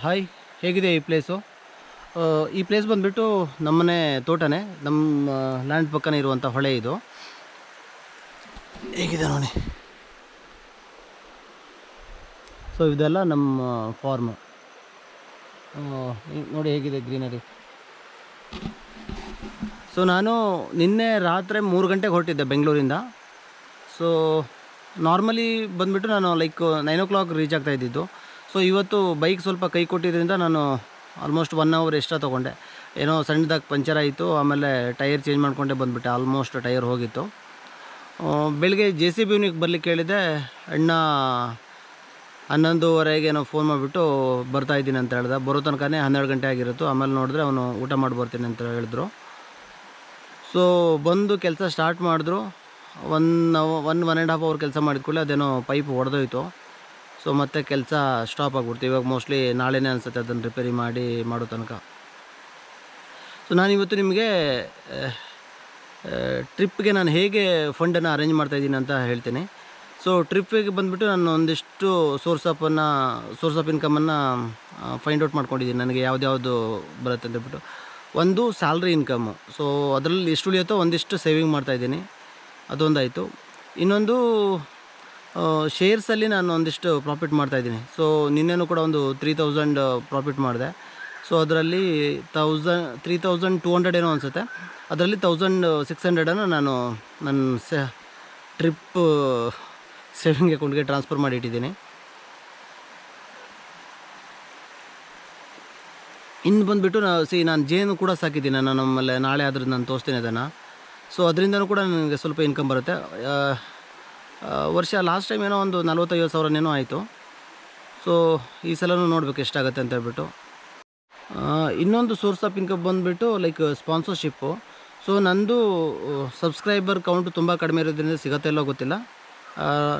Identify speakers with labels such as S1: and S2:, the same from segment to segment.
S1: Hi, ಹೇಗಿದೆ ಈ place? ಈ ಪ್ಲೇಸ್ ಬಂದುಬಿಟ್ಟು ನಮ್ಮನೆ ತೋಟನೇ, ನಮ್ಮ ಲ್ಯಾಂಡ್ ಪಕ್ಕನೇ ಇರುವಂಥ ಹೊಳೆ ಇದು. ಹೇಗಿದೆ ನೋಡಿ. ಸೊ ಇದೆಲ್ಲ ನಮ್ಮ ಫಾರ್ಮು. ನೋಡಿ ಹೇಗಿದೆ ಗ್ರೀನರಿ. ಸೊ ನಾನು ನಿನ್ನೆ ರಾತ್ರಿ 3 ಗಂಟೆಗೆ ಹೊರಟಿದ್ದೆ ಬೆಂಗಳೂರಿಂದ. ಸೊ ನಾರ್ಮಲಿ ಬಂದುಬಿಟ್ಟು ನಾನು ಲೈಕ್ 9 o'clock ರೀಚ್ ಆಗ್ತಾ ಇದ್ದಿದ್ದು. ಸೊ ಇವತ್ತು ಬೈಕ್ ಸ್ವಲ್ಪ ಕೈ ಕೊಟ್ಟಿದ್ದರಿಂದ ನಾನು ಆಲ್ಮೋಸ್ಟ್ 1 hour ಎಕ್ಸ್ಟ್ರಾ ತೊಗೊಂಡೆ. ಏನೋ ಸಣ್ಣದಾಗಿ ಪಂಚರ್ ಆಯಿತು, ಆಮೇಲೆ ಟೈರ್ ಚೇಂಜ್ ಮಾಡಿಕೊಂಡೇ ಬಂದುಬಿಟ್ಟೆ. ಆಲ್ಮೋಸ್ಟ್ ಟೈರ್ ಹೋಗಿತ್ತು. ಬೆಳಗ್ಗೆ JCB ಯೂನಿಗೆ ಬರಲಿಕ್ಕೆ ಹೇಳಿದೆ. ಅಣ್ಣ 11:30ಗೆ ಏನೋ ಫೋನ್ ಮಾಡಿಬಿಟ್ಟು ಬರ್ತಾಯಿದ್ದೀನಿ ಅಂತ ಹೇಳ್ದೆ. ಬರೋ ತನಕನೇ 12 ಗಂಟೆ ಆಗಿರುತ್ತು. ಆಮೇಲೆ ನೋಡಿದ್ರೆ ಅವನು ಊಟ ಮಾಡಿ ಬರ್ತೀನಿ ಅಂತ ಹೇಳಿದ್ರು. ಸೊ ಬಂದು ಕೆಲಸ ಸ್ಟಾರ್ಟ್ ಮಾಡಿದ್ರು. 1.5 hour ಕೆಲಸ ಮಾಡಿದ ಕೂಡಲೇ ಅದೇನೋ ಪೈಪ್ ಒಡೆದೋಯ್ತು. ಸೊ ಮತ್ತೆ ಕೆಲಸ ಸ್ಟಾಪ್ ಆಗಿಬಿಡ್ತು. ಇವಾಗ ಮೋಸ್ಟ್ಲಿ ನಾಳೆನೇ ಅನಿಸುತ್ತೆ ಅದನ್ನು ರಿಪೇರಿ ಮಾಡೋ ತನಕ. ಸೊ ನಾನಿವತ್ತು ನಿಮಗೆ ಟ್ರಿಪ್ಗೆ ನಾನು ಹೇಗೆ ಫಂಡನ್ನು ಅರೇಂಜ್ ಮಾಡ್ತಾಯಿದ್ದೀನಿ ಅಂತ ಹೇಳ್ತೀನಿ. ಸೊ ಟ್ರಿಪ್ಪಿಗೆ ಬಂದುಬಿಟ್ಟು ನಾನು ಒಂದಿಷ್ಟು ಸೋರ್ಸ್ ಆಫ್ ಇನ್ಕಮನ್ನು ಫೈಂಡ್ ಔಟ್ ಮಾಡ್ಕೊಂಡಿದ್ದೀನಿ. ನನಗೆ ಯಾವ್ದು ಬರುತ್ತೆ ಅಂತೇಳ್ಬಿಟ್ಟು. ಒಂದು ಸ್ಯಾಲ್ರಿ ಇನ್ಕಮ್ಮು. ಸೊ ಅದರಲ್ಲಿ ಎಷ್ಟು ಉಳಿಯುತ್ತೋ ಒಂದಿಷ್ಟು ಸೇವಿಂಗ್ ಮಾಡ್ತಾಯಿದ್ದೀನಿ, ಅದೊಂದಾಯಿತು. ಇನ್ನೊಂದು ಶೇರ್ಸಲ್ಲಿ ನಾನು ಒಂದಿಷ್ಟು ಪ್ರಾಫಿಟ್ ಮಾಡ್ತಾಯಿದ್ದೀನಿ. ಸೊ ನಿನ್ನೆನೂ ಕೂಡ ಒಂದು 3000 ಪ್ರಾಫಿಟ್ ಮಾಡಿದೆ. ಸೊ ಅದರಲ್ಲಿ 3200 ಏನೋ ಅನಿಸುತ್ತೆ. ಅದರಲ್ಲಿ 1600 ನಾನು ನನ್ನ ಟ್ರಿಪ್ ಸೇವಿಂಗ್ ಅಕೌಂಟ್ಗೆ ಟ್ರಾನ್ಸ್ಫರ್ ಮಾಡಿ ಇಟ್ಟಿದ್ದೀನಿ. ಇನ್ನು ಬಂದುಬಿಟ್ಟು ನಾನು ಜೇನು ಕೂಡ ಸಾಕಿದ್ದೀನಿ. ನಾನು ಆಮೇಲೆ ನಾಳೆ ಆದರೂ ನಾನು ತೋರಿಸ್ತೀನಿ ಅದನ್ನು. ಸೊ ಅದರಿಂದನೂ ಕೂಡ ನನಗೆ ಸ್ವಲ್ಪ ಇನ್ಕಮ್ ಬರುತ್ತೆ. ವರ್ಷ ಲಾಸ್ಟ್ ಟೈಮ್ ಏನೋ ಒಂದು 40,000-50,000 ಏನೋ ಆಯಿತು. ಸೊ ಈ ಸಲನೂ ನೋಡಬೇಕು ಎಷ್ಟಾಗುತ್ತೆ ಅಂತ ಹೇಳ್ಬಿಟ್ಟು. ಇನ್ನೊಂದು ಸೋರ್ಸ್ ಆಫ್ ಇನ್ಕಮ್ ಬಂದುಬಿಟ್ಟು ಲೈಕ್ ಸ್ಪಾನ್ಸರ್ಶಿಪ್ಪು. ಸೊ ನಂದು ಸಬ್ಸ್ಕ್ರೈಬರ್ ಕೌಂಟು ತುಂಬ ಕಡಿಮೆ ಇರೋದ್ರಿಂದ ಸಿಗುತ್ತೋ ಇಲ್ಲೋ ಗೊತ್ತಿಲ್ಲ.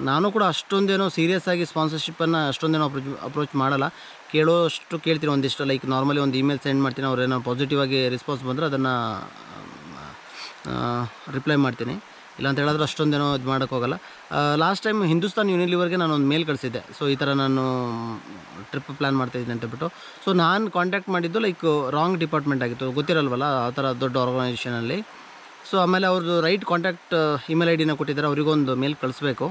S1: ನಾನು ಕೂಡ ಅಷ್ಟೊಂದೇನೋ ಸೀರಿಯಸ್ ಆಗಿ ಸ್ಪಾನ್ಸರ್ಶಿಪ್ಪನ್ನು ಅಷ್ಟೊಂದೇನೋ ಅಪ್ರೋಚ್ ಮಾಡಲ್ಲ. ಕೇಳೋಷ್ಟು ಕೇಳ್ತೀನಿ ಒಂದಿಷ್ಟು. ಲೈಕ್ ನಾರ್ಮಲಿ ಒಂದು ಇಮೇಲ್ ಸೆಂಡ್ ಮಾಡ್ತೀನಿ. ಅವ್ರೇನೋ ಪಾಸಿಟಿವ್ ಆಗಿ ರೆಸ್ಪಾನ್ಸ್ ಬಂದರೆ ಅದನ್ನು ರಿಪ್ಲೈ ಮಾಡ್ತೀನಿ. ಇಲ್ಲ ಅಂತ ಹೇಳಿದ್ರೆ ಅಷ್ಟೊಂದೇನೋ ಇದು ಮಾಡೋಕ್ಕೋಗಲ್ಲ. ಲಾಸ್ಟ್ ಟೈಮ್ ಹಿಂದೂಸ್ತಾನ್ ಯೂನಿಲಿವರ್ಗೆ ನಾನು ಒಂದು ಮೇಲ್ ಕಳಿಸಿದ್ದೆ. ಸೊ ಈ ಥರ ನಾನು ಟ್ರಿಪ್ ಪ್ಲ್ಯಾನ್ ಮಾಡ್ತಾಯಿದ್ದೀನಿ ಅಂತೇಳ್ಬಿಟ್ಟು. ಸೊ ನಾನು ಕಾಂಟ್ಯಾಕ್ಟ್ ಮಾಡಿದ್ದು ಲೈಕ್ ರಾಂಗ್ ಡಿಪಾರ್ಟ್ಮೆಂಟ್ ಆಗಿತ್ತು. ಗೊತ್ತಿರಲ್ವಲ್ಲ ಆ ಥರ ದೊಡ್ಡ ಆರ್ಗನೈಸೇಷನಲ್ಲಿ. ಸೊ ಆಮೇಲೆ ಅವ್ರದ್ದು ರೈಟ್ ಕಾಂಟ್ಯಾಕ್ಟ್ ಇಮೇಲ್ ID ಕೊಟ್ಟಿದ್ದಾರೆ. ಅವರಿಗೊಂದು ಮೇಲ್ ಕಳಿಸ್ಬೇಕು.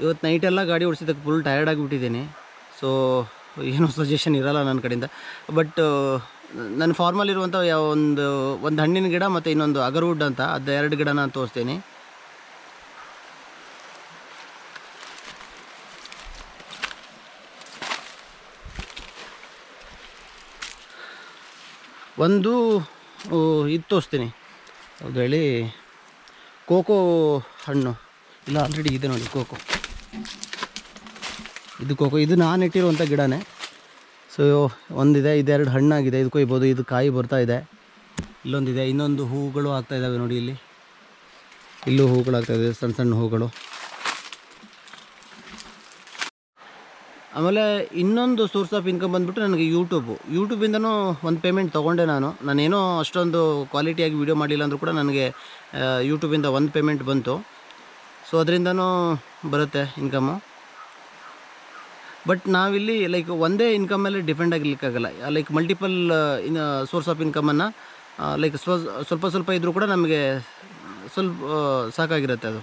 S1: ಇವತ್ತು ನೈಟೆಲ್ಲ ಗಾಡಿ ಓಡಿಸಿದ್ದಕ್ಕೆ ಫುಲ್ ಟಯರ್ಡ್ ಆಗಿಬಿಟ್ಟಿದ್ದೀನಿ. ಸೊ ಏನೂ ಸಜೆಷನ್ ಇರೋಲ್ಲ ನನ್ನ ಕಡೆಯಿಂದ. ಬಟ್ ನನ್ನ ಫಾರ್ಮಲ್ಲಿರುವಂಥ ಒಂದು ಹಣ್ಣಿನ ಗಿಡ ಮತ್ತು ಇನ್ನೊಂದು ಅಗರ್ವುಡ್ ಅಂತ, ಅದು 2 ಗಿಡ ನಾನು ತೋರಿಸ್ತೀನಿ. ಒಂದು ಇದು ತೋರಿಸ್ತೀನಿ. ಅದು ಹೇಳಿ ಕೋಕೋ ಹಣ್ಣು. ಇಲ್ಲ ಆಲ್ರೆಡಿ ಇದೆ ನೋಡಿ ಕೋಕೋ. ಇದು ಕೋಕೋ, ಇದು ನಾನು ಇಟ್ಟಿರುವಂಥ ಗಿಡನೇ. ಸೊ ಒಂದಿದೆ, ಇದೆರಡು ಹಣ್ಣಾಗಿದೆ. ಇದು ಕೊಯ್ಬೋದು. ಇದು ಕಾಯಿ ಬರ್ತಾ ಇದೆ. ಇಲ್ಲೊಂದಿದೆ. ಇನ್ನೊಂದು ಹೂಗಳು ಆಗ್ತಾಯಿದ್ದಾವೆ ನೋಡಿ. ಇಲ್ಲೂ ಹೂಗಳು ಆಗ್ತಾಯಿದೆ, ಸಣ್ಣ ಸಣ್ಣ ಹೂಗಳು. ಆಮೇಲೆ ಇನ್ನೊಂದು ಸೋರ್ಸ್ ಆಫ್ ಇನ್ಕಮ್ ಬಂದುಬಿಟ್ಟು ನನಗೆ ಯೂಟ್ಯೂಬಿಂದನೂ ಒಂದು ಪೇಮೆಂಟ್ ತೊಗೊಂಡೆ. ನಾನೇನೋ ಅಷ್ಟೊಂದು ಕ್ವಾಲಿಟಿಯಾಗಿ ವೀಡಿಯೋ ಮಾಡಲಿಲ್ಲ ಅಂದರೂ ಕೂಡ ನನಗೆ ಯೂಟ್ಯೂಬಿಂದ ಒಂದು ಪೇಮೆಂಟ್ ಬಂತು. ಸೊ ಅದರಿಂದನೂ ಬರುತ್ತೆ ಇನ್ಕಮ್ಮು. ಬಟ್ ನಾವಿಲ್ಲಿ ಲೈಕ್ ಒಂದೇ ಇನ್ಕಮ್ ಮೇಲೆ ಡಿಪೆಂಡ್ ಆಗಲಿಕ್ಕಾಗಲ್ಲ. ಲೈಕ್ ಮಲ್ಟಿಪಲ್ ಸೋರ್ಸ್ ಆಫ್ ಇನ್ಕಮನ್ನು ಲೈಕ್ ಸ್ವಲ್ಪ ಇದ್ದರೂ ಕೂಡ ನಮಗೆ ಸ್ವಲ್ಪ ಸಾಕಾಗಿರುತ್ತೆ ಅದು.